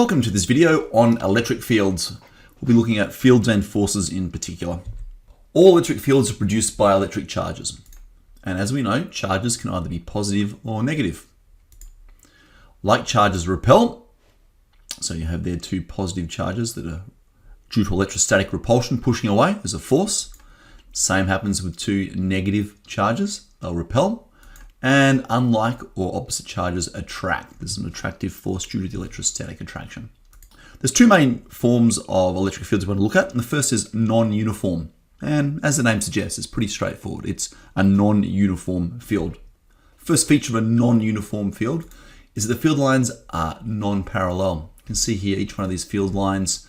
Welcome to this video on electric fields. We'll be looking at fields and forces in particular. All electric fields are produced by electric charges. And as we know, charges can either be positive or negative. Like charges repel, so you have there two positive charges that are due to electrostatic repulsion pushing away as a force. Same happens with two negative charges, they'll repel. And unlike or opposite charges attract. There's an attractive force due to the electrostatic attraction. There's two main forms of electric fields we want to look at. And the first is non-uniform. And as the name suggests, it's pretty straightforward. It's a non-uniform field. First feature of a non-uniform field is that the field lines are non-parallel. You can see here each one of these field lines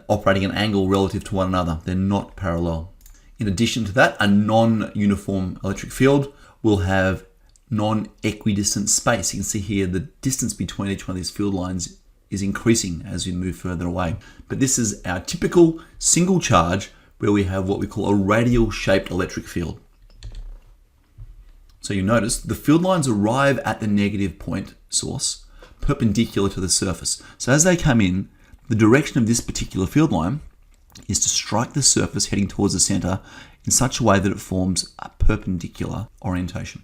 operating at an angle relative to one another. They're not parallel. In addition to that, a non-uniform electric field will have non-equidistant space. You can see here the distance between each one of these field lines is increasing as we move further away. But this is our typical single charge where we have what we call a radial shaped electric field. So you notice the field lines arrive at the negative point source perpendicular to the surface. So as they come in, the direction of this particular field line is to strike the surface heading towards the center in such a way that it forms a perpendicular orientation.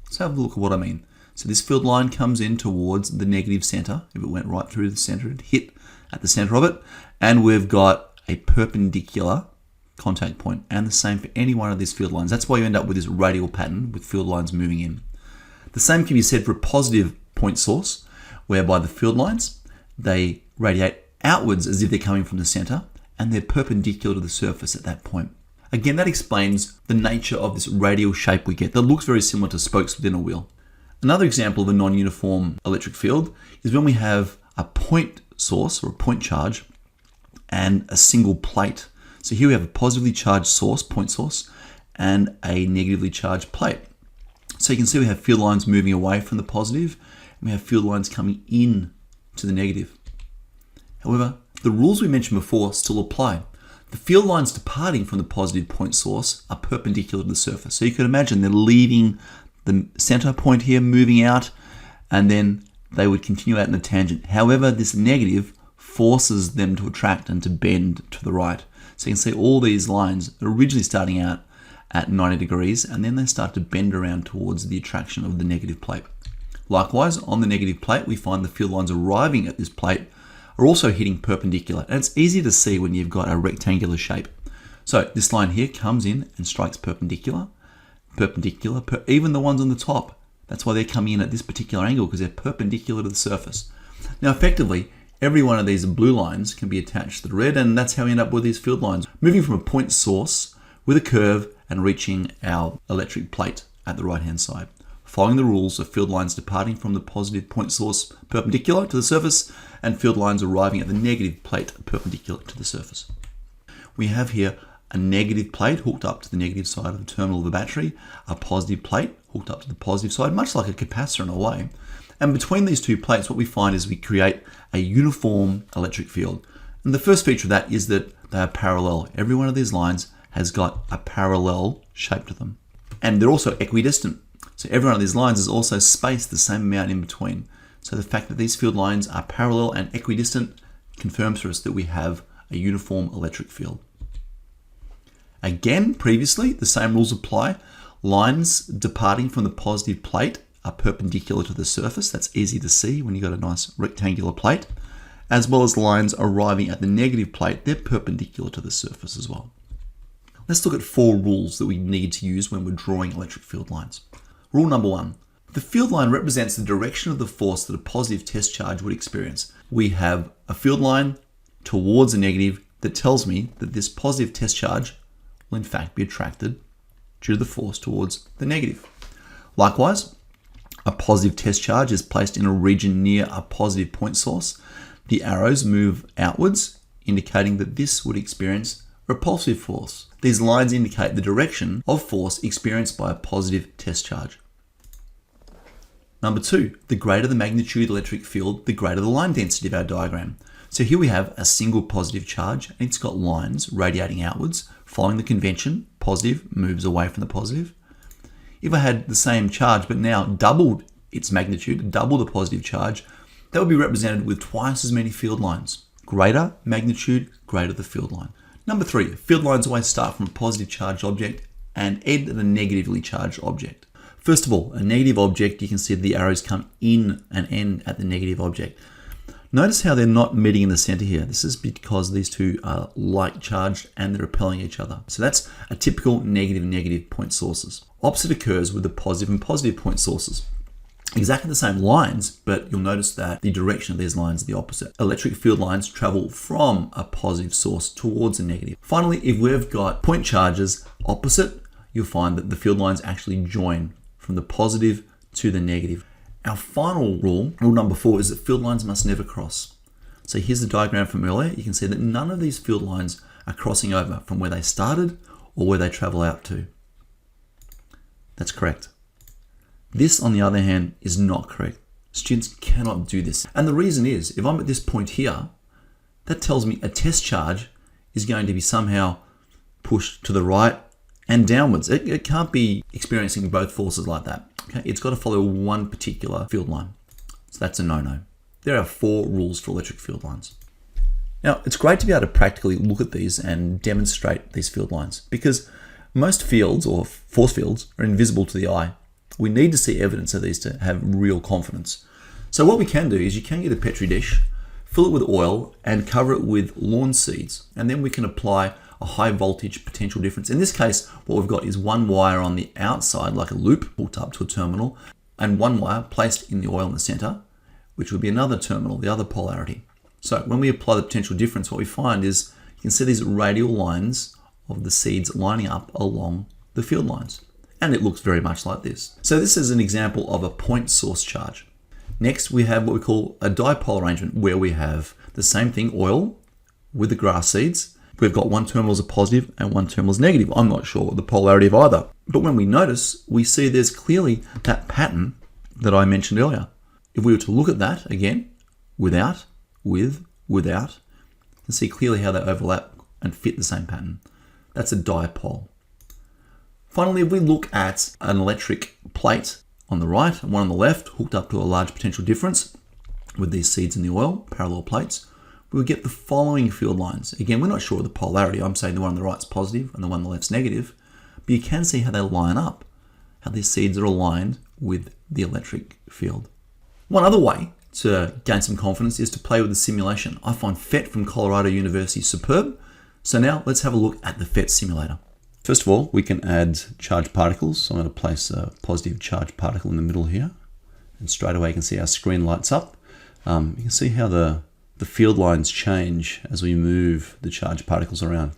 Let's have a look at what I mean. So this field line comes in towards the negative center. If it went right through the center, it'd hit at the center of it. And we've got a perpendicular contact point, and the same for any one of these field lines. That's why you end up with this radial pattern with field lines moving in. The same can be said for a positive point source, whereby the field lines, they radiate outwards as if they're coming from the center, and they're perpendicular to the surface at that point. Again, that explains the nature of this radial shape we get that looks very similar to spokes within a wheel. Another example of a non-uniform electric field is when we have a point source or a point charge and a single plate. So here we have a positively charged source, point source, and a negatively charged plate. So you can see we have field lines moving away from the positive, and we have field lines coming in to the negative. However, the rules we mentioned before still apply. The field lines departing from the positive point source are perpendicular to the surface. So you could imagine they're leaving the center point here, moving out, and then they would continue out in a tangent. However, this negative forces them to attract and to bend to the right. So you can see all these lines are originally starting out at 90 degrees, and then they start to bend around towards the attraction of the negative plate. Likewise, on the negative plate, we find the field lines arriving at this plate are also hitting perpendicular. And it's easy to see when you've got a rectangular shape. So this line here comes in and strikes perpendicular, even the ones on the top. That's why they're coming in at this particular angle, because they're perpendicular to the surface. Now effectively, every one of these blue lines can be attached to the red, and that's how we end up with these field lines. Moving from a point source with a curve and reaching our electric plate at the right-hand side. Following the rules of field lines departing from the positive point source perpendicular to the surface and field lines arriving at the negative plate perpendicular to the surface. We have here a negative plate hooked up to the negative side of the terminal of the battery, a positive plate hooked up to the positive side, much like a capacitor in a way. And between these two plates, what we find is we create a uniform electric field. And the first feature of that is that they are parallel. Every one of these lines has got a parallel shape to them. And they're also equidistant. So every one of these lines is also spaced the same amount in between. So the fact that these field lines are parallel and equidistant confirms for us that we have a uniform electric field. Again, previously, the same rules apply. Lines departing from the positive plate are perpendicular to the surface. That's easy to see when you've got a nice rectangular plate. As well as lines arriving at the negative plate, they're perpendicular to the surface as well. Let's look at 4 rules that we need to use when we're drawing electric field lines. Rule number 1. The field line represents the direction of the force that a positive test charge would experience. We have a field line towards a negative that tells me that this positive test charge will in fact be attracted due to the force towards the negative. Likewise, a positive test charge is placed in a region near a positive point source. The arrows move outwards, indicating that this would experience repulsive force. These lines indicate the direction of force experienced by a positive test charge. Number 2, the greater the magnitude of the electric field, the greater the line density of our diagram. So here we have a single positive charge, and it's got lines radiating outwards. Following the convention, positive moves away from the positive. If I had the same charge, but now doubled its magnitude, double the positive charge, that would be represented with twice as many field lines. Greater magnitude, greater the field line. Number 3, field lines always start from a positive charged object and end at a negatively charged object. First of all, a negative object, you can see the arrows come in and end at the negative object. Notice how they're not meeting in the center here. This is because these two are like charged and they're repelling each other. So that's a typical negative point sources. Opposite occurs with the positive and positive point sources. Exactly the same lines, but you'll notice that the direction of these lines is the opposite. Electric field lines travel from a positive source towards a negative. Finally, if we've got point charges opposite, you'll find that the field lines actually join from the positive to the negative. Our final rule number 4, is that field lines must never cross. So here's the diagram from earlier. You can see that none of these field lines are crossing over from where they started or where they travel out to. That's correct. This, on the other hand, is not correct. Students cannot do this. And the reason is, if I'm at this point here, that tells me a test charge is going to be somehow pushed to the right and downwards. It can't be experiencing both forces like that. Okay? It's got to follow one particular field line. So that's a no-no. There are 4 rules for electric field lines. Now, it's great to be able to practically look at these and demonstrate these field lines because most fields or force fields are invisible to the eye. We need to see evidence of these to have real confidence. So what we can do is you can get a Petri dish, fill it with oil and cover it with lawn seeds. And then we can apply a high voltage potential difference. In this case, what we've got is one wire on the outside, like a loop hooked up to a terminal, and one wire placed in the oil in the center, which would be another terminal, the other polarity. So when we apply the potential difference, what we find is you can see these radial lines of the seeds lining up along the field lines. And it looks very much like this. So this is an example of a point source charge. Next, we have what we call a dipole arrangement where we have the same thing, oil with the grass seeds. We've got one terminal as a positive and one terminal as negative. I'm not sure the polarity of either. But when we notice, we see there's clearly that pattern that I mentioned earlier. If we were to look at that again, without, with, without, you can see clearly how they overlap and fit the same pattern. That's a dipole. Finally, if we look at an electric plate on the right and one on the left, hooked up to a large potential difference with these seeds in the oil, parallel plates, we will get the following field lines. Again, we're not sure of the polarity. I'm saying the one on the right is positive and the one on the left is negative, but you can see how they line up, how these seeds are aligned with the electric field. One other way to gain some confidence is to play with the simulation. I find PhET from Colorado University superb. So now let's have a look at the PhET simulator. First of all, we can add charged particles. So I'm going to place a positive charged particle in the middle here. And straight away you can see our screen lights up. You can see how the field lines change as we move the charged particles around.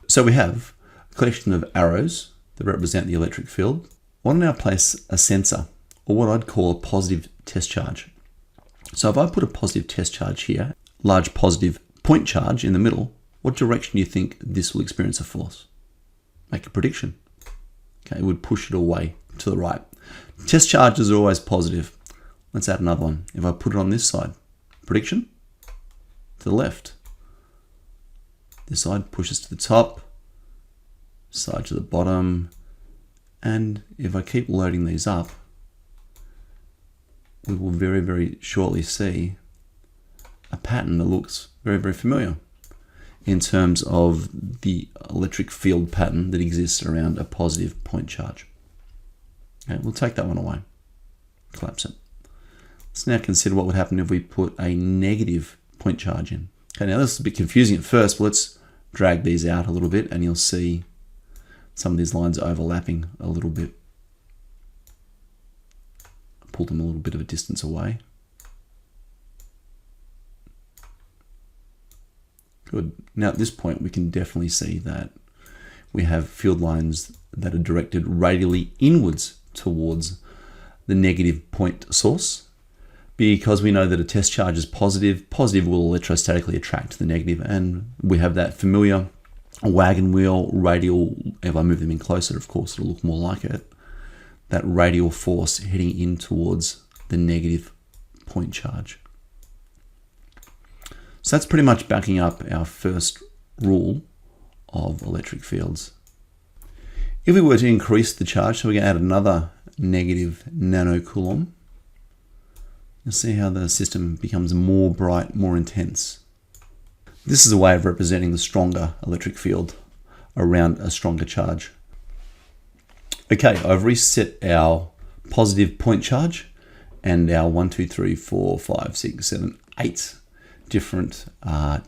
So we have a collection of arrows that represent the electric field. I want to now place a sensor, or what I'd call a positive test charge. So if I put a positive test charge here, large positive point charge in the middle, what direction do you think this will experience a force? Make a prediction. Okay, it would push it away to the right. Test charges are always positive. Let's add another one. If I put it on this side, prediction to the left. This side pushes to the top, side to the bottom, and if I keep loading these up, we will very, very shortly see a pattern that looks very, very familiar in terms of the electric field pattern that exists around a positive point charge. Okay, we'll take that one away, collapse it. Let's now consider what would happen if we put a negative point charge in. Okay, now this is a bit confusing at first, but let's drag these out a little bit and you'll see some of these lines overlapping a little bit. Pull them a little bit of a distance away. Good. Now at this point we can definitely see that we have field lines that are directed radially inwards towards the negative point source. Because we know that a test charge is positive, positive will electrostatically attract the negative, and we have that familiar wagon wheel radial. If I move them in closer, of course it'll look more like it. That radial force heading in towards the negative point charge. So that's pretty much backing up our first rule of electric fields. If we were to increase the charge, so we're going to add another negative nanocoulomb You'll see how the system becomes more bright, more intense. This is a way of representing the stronger electric field around a stronger charge. Okay, I've reset our positive point charge and our 1, 2, 3, 4, 5, 6, 7, 8 different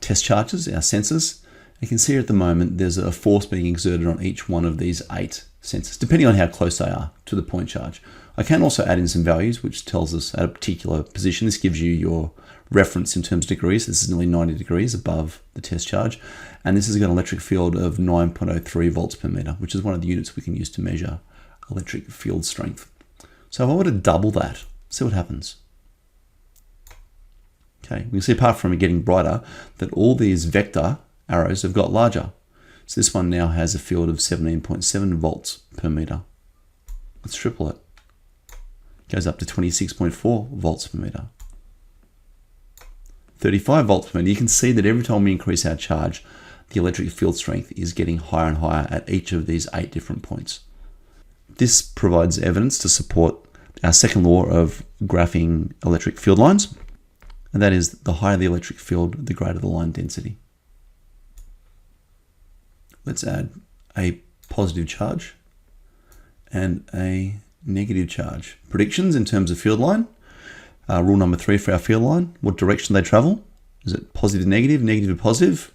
test charges, our sensors. You can see at the moment there's a force being exerted on each one of these 8 sensors, depending on how close they are to the point charge. I can also add in some values, which tells us at a particular position. This gives you your reference in terms of degrees. This is nearly 90 degrees above the test charge. And this has got an electric field of 9.03 volts per meter, which is one of the units we can use to measure electric field strength. So if I were to double that, see what happens. Okay, we can see apart from it getting brighter, that all these vector arrows have got larger. So this one now has a field of 17.7 volts per meter. Let's triple it. It goes up to 26.4 volts per meter. 35 volts per meter. You can see that every time we increase our charge, the electric field strength is getting higher and higher at each of these 8 different points. This provides evidence to support our second law of graphing electric field lines, and that is the higher the electric field, the greater the line density. Let's add a positive charge and a negative charge. Predictions in terms of field line. Rule number 3 for our field line. What direction they travel? Is it positive to negative, negative to positive?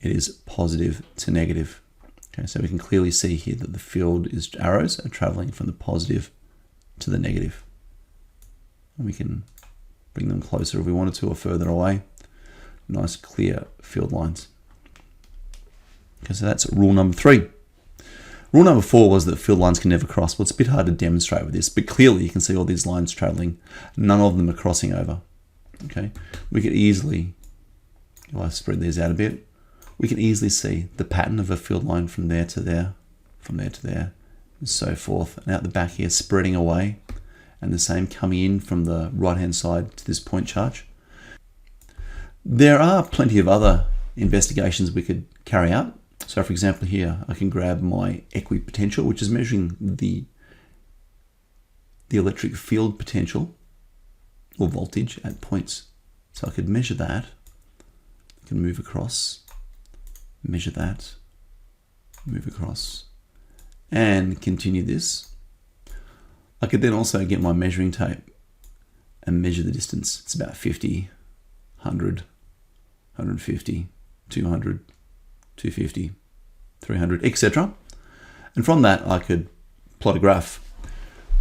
It is positive to negative. Okay, so we can clearly see here that the field arrows are traveling from the positive to the negative. And we can bring them closer if we wanted to or further away. Nice clear field lines. Okay, so that's rule number 3. Rule number 4 was that field lines can never cross. Well, it's a bit hard to demonstrate with this, but clearly you can see all these lines traveling. None of them are crossing over. Okay, we could easily, if I spread these out a bit, we can easily see the pattern of a field line from there to there, from there to there, and so forth. And out the back here, spreading away, and the same coming in from the right-hand side to this point charge. There are plenty of other investigations we could carry out. So for example here, I can grab my equipotential, which is measuring the electric field potential or voltage at points. So I could measure that. I can move across, measure that, move across, and continue this. I could then also get my measuring tape and measure the distance. It's about 50, 100, 150, 200, 250, 300, etc. And from that, I could plot a graph,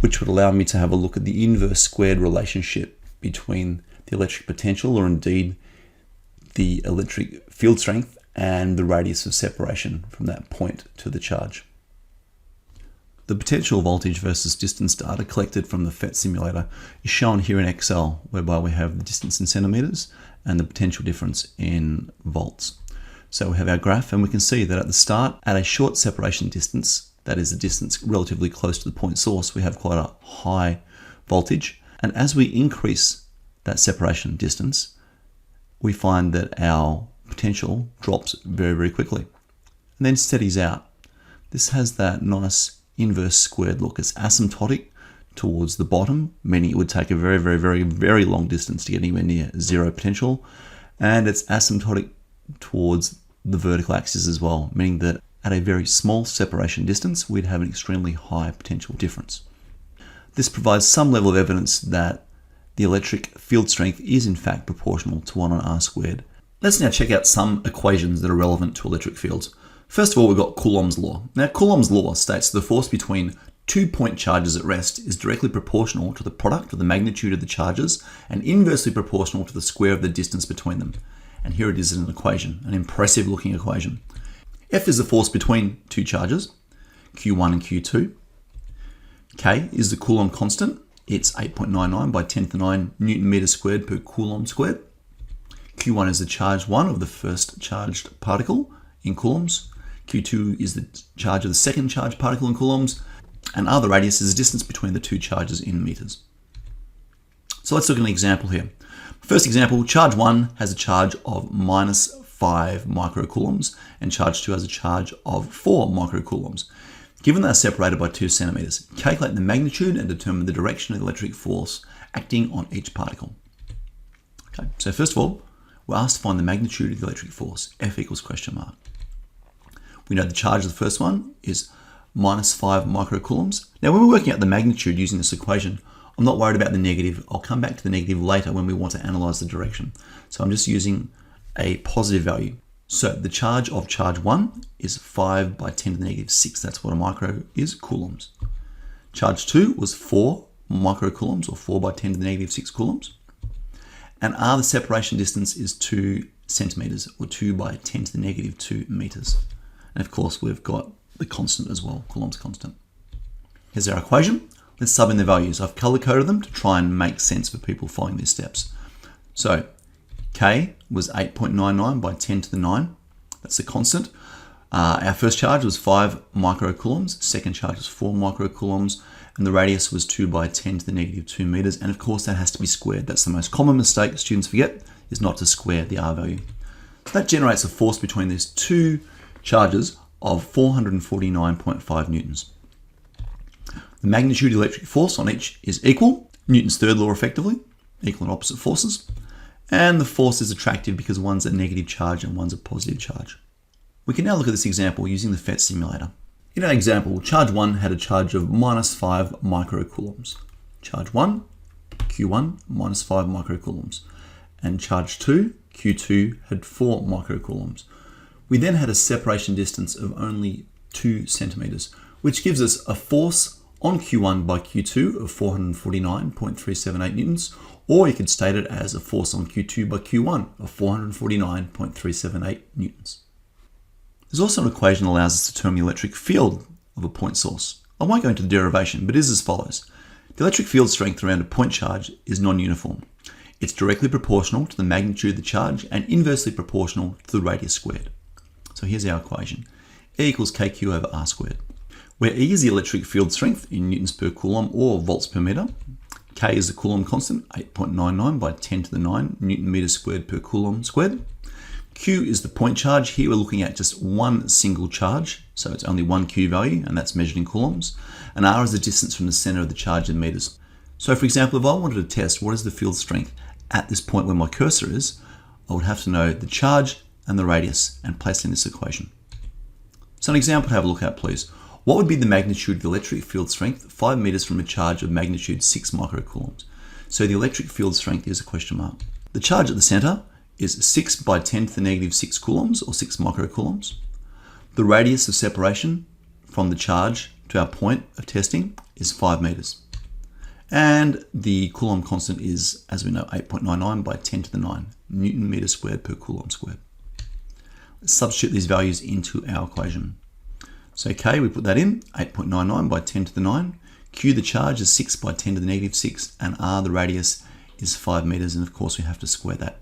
which would allow me to have a look at the inverse squared relationship between the electric potential, or indeed the electric field strength, and the radius of separation from that point to the charge. The potential voltage versus distance data collected from the PhET simulator is shown here in Excel, whereby we have the distance in centimeters and the potential difference in volts. So we have our graph, and we can see that at the start, at a short separation distance, that is the distance relatively close to the point source, we have quite a high voltage. And as we increase that separation distance, we find that our potential drops very, very quickly and then steadies out. This has that nice inverse squared look. It's asymptotic towards the bottom, meaning it would take a very, very, very, very long distance to get anywhere near zero potential. And it's asymptotic towards the vertical axis as well, meaning that at a very small separation distance, we'd have an extremely high potential difference. This provides some level of evidence that the electric field strength is in fact proportional to 1 on R squared. Let's now check out some equations that are relevant to electric fields. First of all, we've got Coulomb's law. Now, Coulomb's law states the force between 2 point charges at rest is directly proportional to the product of the magnitude of the charges and inversely proportional to the square of the distance between them. And here it is in an equation, an impressive looking equation. F is the force between 2 charges, Q1 and Q2. K is the Coulomb constant. It's 8.99 by 10 to the 9 Newton meter squared per Coulomb squared. Q1 is the charge 1 of the first charged particle in coulombs. Q2 is the charge of the second charged particle in coulombs. And R, the radius, is the distance between the 2 charges in meters. So let's look at an example here. First example, charge 1 has a charge of minus 5 microcoulombs and charge 2 has a charge of 4 microcoulombs. Given they are separated by 2 centimeters, calculate the magnitude and determine the direction of the electric force acting on each particle. Okay, so first of all, we're asked to find the magnitude of the electric force, F equals question mark. We know the charge of the first one is minus 5 microcoulombs. Now, when we're working out the magnitude using this equation, I'm not worried about the negative. I'll come back to the negative later when we want to analyze the direction. So I'm just using a positive value. So the charge of charge 1 is 5 by 10 to the negative 6. That's what a micro is, coulombs. Charge 2 was 4 microcoulombs, or 4 by 10 to the negative 6 coulombs. And R, the separation distance, is 2 centimeters, or 2 by 10 to the negative 2 meters. And of course, we've got the constant as well, Coulomb's constant. Here's our equation. Let's sub in the values. I've color-coded them to try and make sense for people following these steps. So K was 8.99 by 10 to the 9. That's the constant. Our first charge was 5 microcoulombs. Second charge was 4 microcoulombs. And the radius was 2 by 10 to the negative 2 meters. And of course, that has to be squared. That's the most common mistake students forget, is not to square the R value. So that generates a force between these two charges of 449.5 newtons. The magnitude of the electric force on each is equal. Newton's third law effectively, equal and opposite forces. And the force is attractive because one's a negative charge and one's a positive charge. We can now look at this example using the PhET simulator. In our example, charge 1 had a charge of minus 5 microcoulombs. Charge 1, Q1, minus 5 microcoulombs. And charge 2, Q2, had 4 microcoulombs. We then had a separation distance of only 2 centimeters, which gives us a force on Q1 by Q2 of 449.378 newtons, or you could state it as a force on Q2 by Q1 of 449.378 newtons. There's also an equation that allows us to determine the electric field of a point source. I won't go into the derivation, but it is as follows. The electric field strength around a point charge is non-uniform. It's directly proportional to the magnitude of the charge and inversely proportional to the radius squared. So here's our equation. E equals kq over r squared, where E is the electric field strength in newtons per coulomb or volts per meter. K is the Coulomb constant, 8.99 by 10 to the 9 newton meters squared per coulomb squared. Q is the point charge. Here we're looking at just one single charge, so it's only one Q value, and that's measured in coulombs. And R is the distance from the center of the charge in meters. So for example, if I wanted to test what is the field strength at this point where my cursor is, I would have to know the charge and the radius and place it in this equation. So an example to have a look at, please. What would be the magnitude of the electric field strength 5 meters from a charge of magnitude 6 microcoulombs? So the electric field strength is a question mark. The charge at the center is 6 by 10 to the negative 6 coulombs, or 6 microcoulombs. The radius of separation from the charge to our point of testing is 5 meters. And the Coulomb constant is, as we know, 8.99 by 10 to the 9 newton meters squared per coulomb squared. Let's substitute these values into our equation. So K, we put that in, 8.99 by 10 to the 9. Q, the charge, is 6 by 10 to the negative 6. And R, the radius, is 5 meters. And of course, we have to square that.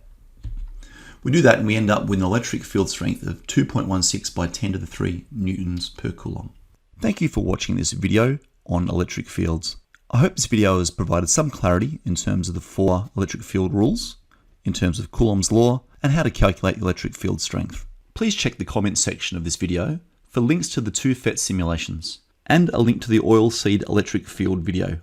We do that and we end up with an electric field strength of 2.16 by 10 to the 3 newtons per coulomb. Thank you for watching this video on electric fields. I hope this video has provided some clarity in terms of the 4 electric field rules, in terms of Coulomb's law, and how to calculate electric field strength. Please check the comments section of this video for links to the 2 PhET simulations and a link to the oil seed electric field video